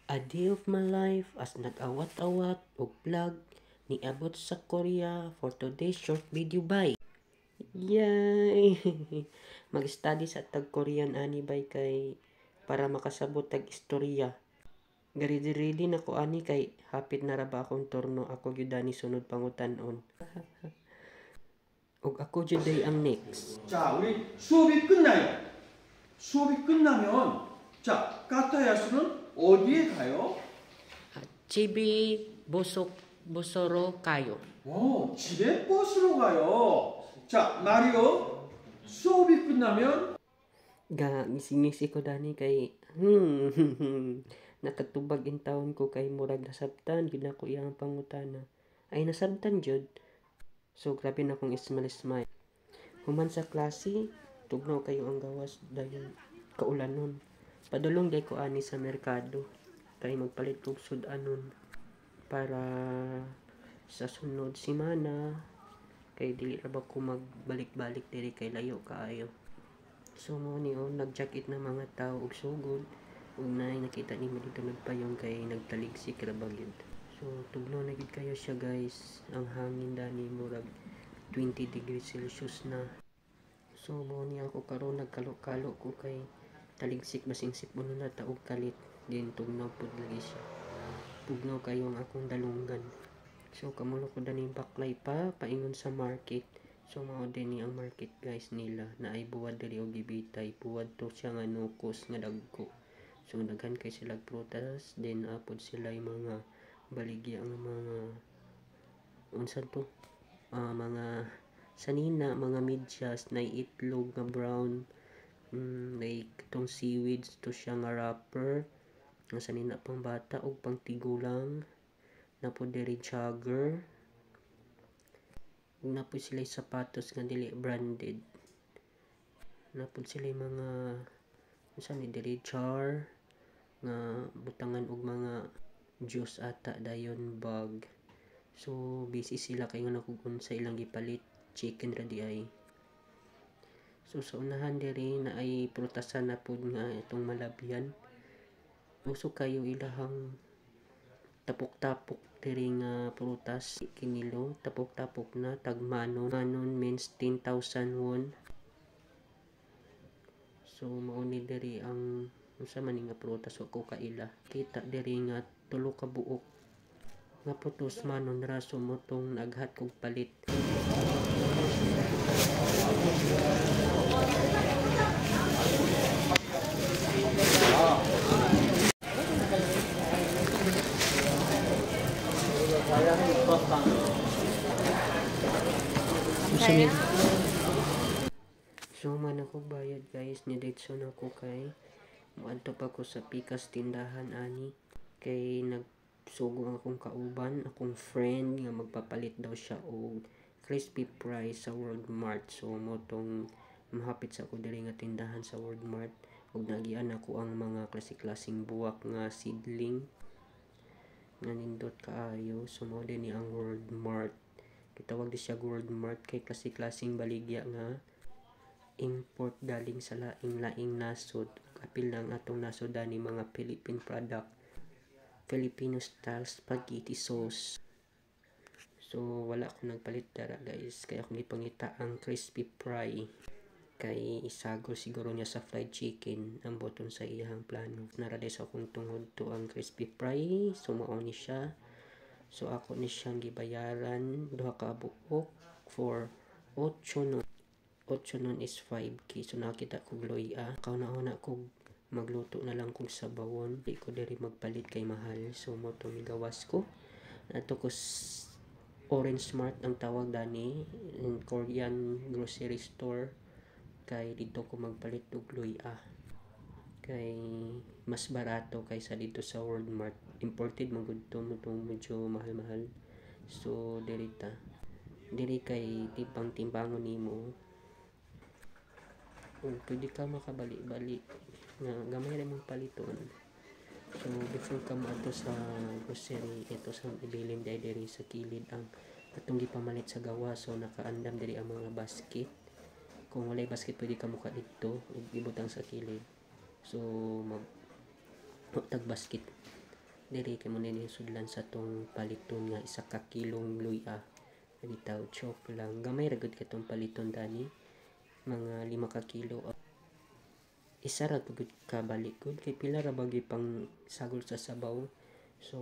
A day of my life as nag-awat-awat og vlog niabot sa Korea for today's short video bay. Yay! Mag-study sa tag-Korean ani bay kay para makasabot tag istorya. Ready na ko ani kay hapit na ra ba akong turno ako gyud ani sunod pangutan-on. ug ako jud day ang next. 자, 우리 수업이 끝나요. 수업이 끝나면 자, 까타야수는 어디에 가요? Chibi Busoro kayo. 집에 버스로 가요. 자, 마리오, 수업이 끝나면 Gising-ngisi ko dani kay nakatubag in taon ko kay murag nasabtan gid ako iyang pangutana. Ay nasabtan jud. So grabe na akong ismail. Human sa klase, tugnaw kayo ang gawas dayon kaulanon. Padulong day ko ani sa merkado kay magpalit og sudanon para sa sunod semana kay dili ra ba ko magbalik-balik diri kay layo kaayo. So mo ni nag-jacket na mga tao og sugod ug naay nakita nimo dito nagpayong kay nagtaligsik ra ba gyud. So tugnaw na gid kayo siya guys. Ang hangin dani murag 20 degrees Celsius na. So mo ni ako karon nagkalo-kalo ko kay taligsik basing sipon na taog kalit din tugnaw pud lagi siya. Tugnaw kayo ang akong dalungan. So kamulo ko dani baklay pa paingon sa market. So mao din ni ang market guys nila na ay buwad diri og gibitay buwad to siya nga nukos nga dagko. So daghan kay sila prutas then apod sila mga baligya ang mga unsa to mga sanina mga medyas na itlog nga brown like itong seaweeds to siya nga wrapper nga sanina pang bata ug pang tigulang na po diri jogger ug na po sila sapatos nga dili branded na po sila mga unsa ni diri jar nga butangan og mga juice ata dayon bag. So busy sila kay nga kung unsa ilang gipalit chicken ra di ay. So sa unahan diri na ay prutasan na pud nga itong malabyan. Uso kayo ilahang tapok-tapok diri nga prutas kinilo tapok-tapok na tagmanon. Manon means 10,000 won. So mao ni diri ang unsa man nga prutas ko kaila. Kita diri nga tulo ka buok nga putos manon raso mo tong naghat kog palit. So man ako bayad guys ni Ditson ako kay muadto pa ko sa pikas tindahan ani kay nagsugo akong kauban akong friend nga magpapalit daw siya og crispy fries sa World Mart. So mo tong mahapit sa ako diri nga tindahan sa World Mart ug nagian ako ang mga klase-klaseng buwak nga seedling nga nindot kaayo. So mo din ni ang World Mart. Gitawag di siya World Mart kay klase-klaseng baligya nga import galing sa laing-laing nasod. Kapil lang atong nasod ani mga Philippine product. Filipino style spaghetti sauce. So wala ko nagpalit dara guys kaya ako gipangita ang crispy fry kay isago siguro niya sa fried chicken ang boton sa iyang plano. Narade sa akong tungod to ang crispy fry. So mao ni siya. So ako ni siyang gibayaran duha ka buok for 8 no. 8 nun is 5k. So nakita ko gloya. Kauna-una ko magluto na lang kong sabawon. Di ko diri magpalit kay mahal. So mo to gawas ko. Nato ko Orange Mart ang tawag dani in Korean grocery store. Kay dito ko magpalit og gloya. Kay mas barato kaysa dito sa World Mart. Imported man gud to medyo mahal-mahal. So diri kay timbang-timbangon nimo. Pwede ka makabali-bali nga gamay ra mong paliton. So before ka moadto sa grocery ito sa ibilin diri sa kilid ang atong gipamalit sa gawas. So nakaandam diri ang mga basket. Kung walay basket pwede ka muka dito ug ibutang sa kilid. So tag basket Diri kay mo nini sudlan sa tong paliton nga isa ka kilong luya. Bitaw choke lang. Gamay ra gud katong paliton dani. Mga 5 ka kilo. Isa ra gud ka balik gud kay pila ra bagi pang sagol sa sabaw. So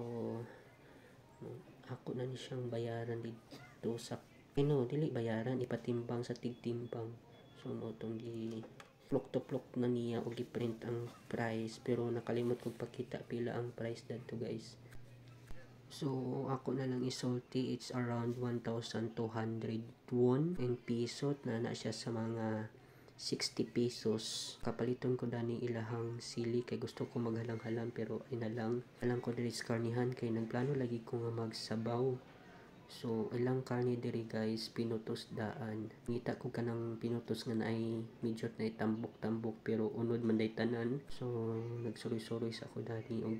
ako na ni siyang bayaran dito sa dili bayaran ipatimbang sa tigtimbang. So mo tong gi plok na niya o gi-print ang price pero nakalimot kog pakita pila ang price dadto guys. So ako na lang isulti, it's around 1,200 won in peso na siya sa mga 60 pesos. Kapaliton ko dani ilahang sili kay gusto ko maghalang-halang pero inalang ko diri sa karnihan kay nagplano lagi ko nga magsabaw. So ilang karne diri guys pinutos daan. Ngita ko kanang pinutos nga naay medyo na tambok-tambok pero unod man day tanan. So nagsuroy-suroy sa ako dani og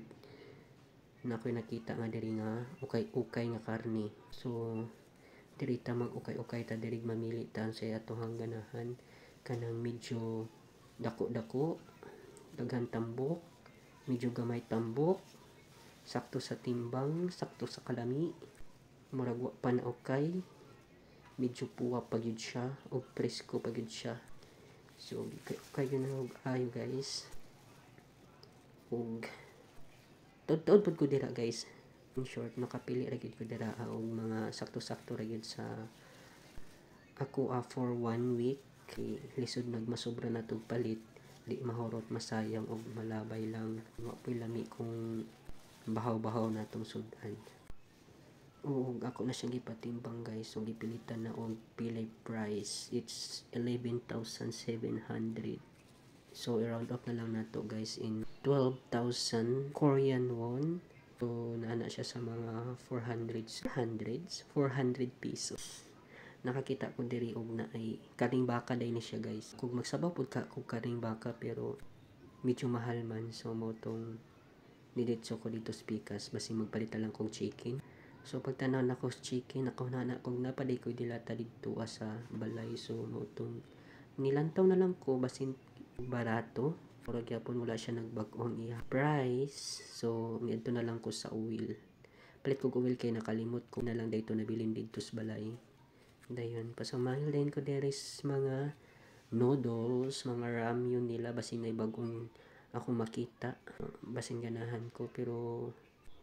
nakoy nakita nga diri nga ukay nga karne. So diri ta mag-ukay ta diri mamili ta sa atong ganahan kanang medyo dako-dako, daghan tambok, medyo gamay tambok, sakto sa timbang, sakto sa kalami. Murag wa pa na okay, medyo puwa pa gyud siya o presko pa gyud siya. So kayo na ayo guys. Ogtud pud ko dira guys. In short, nakapili ra gyud ko dira og mga sakto-sakto ra gyud sa ako for 1 week. Kay lisod nagmasobra na tog palit, di mahurot masayang og malabay lang. Wa po'y lami kung bahaw-bahaw na tong sudan. Og ako na siyang gipatimbang guys, so gipilitan na og pilay price. It's 11,700. So i-round up na lang nato guys in 12,000 Korean won. So naana siya sa mga 400 pesos. Nakakita ko diri og na ay karing baka day ni siya guys. Kung magsabaw pud ka kung karing baka pero medyo mahal man, so mo tong diditso ko dito sa pikas basi magpalit lang kong chicken. So pagtanaw na ko sa chicken, ako na kung napaday ko dilata dito sa balay. So mo tong nilantaw na lang ko basin barato. Pero gyapon wala siya nagbag-ong iya price. So ngadto na lang ko sa oil. Palit ko oil kay nakalimot ko na lang dito nabilin dito sa balay. Dayon pasamahin din ko deres mga noodles, mga ramyun nila basin may bagong ako makita. Basin ganahan ko pero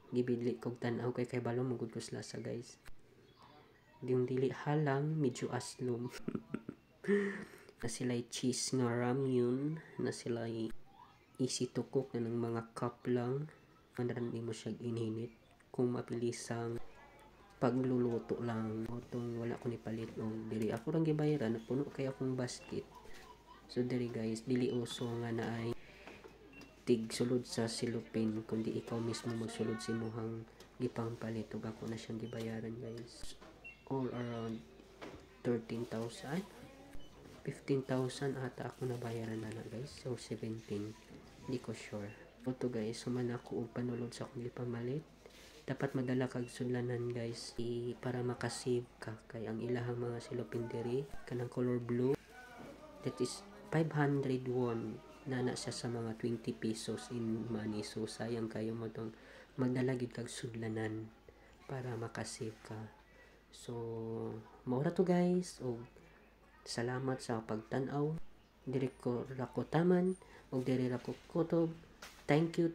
gibidli kog tan-aw kay balo magud ko sa lasa guys. Yung dili halang medyo aslom. Na sila'y cheese nga ramyun, na sila'y easy to cook na ng mga cup lang. Andaran di mo siya ininit kung mapilisang pagluluto lang. Otong wala ko ni palit o diri ako rang gibayaran napuno kay akong basket. So diri guys dili uso nga na ay tig sulod sa silupin kundi ikaw mismo magsulod si mohang gipang palit ug ako na siyang gibayaran guys. All around 13,000 15,000 ata ako nabayaran na guys, or 17, hindi ko sure. Ito guys, suman ako og panulod sa akong gipamalit. Dapat madala kag sudlanan guys para makasave ka kay ang ilahang mga silupin diri kanang color blue that is 500 won na siya sa mga 20 pesos in money. So sayang kayo mo tong magdala gid kag sudlanan para makasave ka. So maura to guys og salamat sa pagtan-aw. Diri ko rakotaman og diri ra ko kutob. Thank you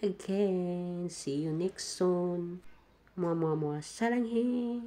again. See you next soon. Saranghe.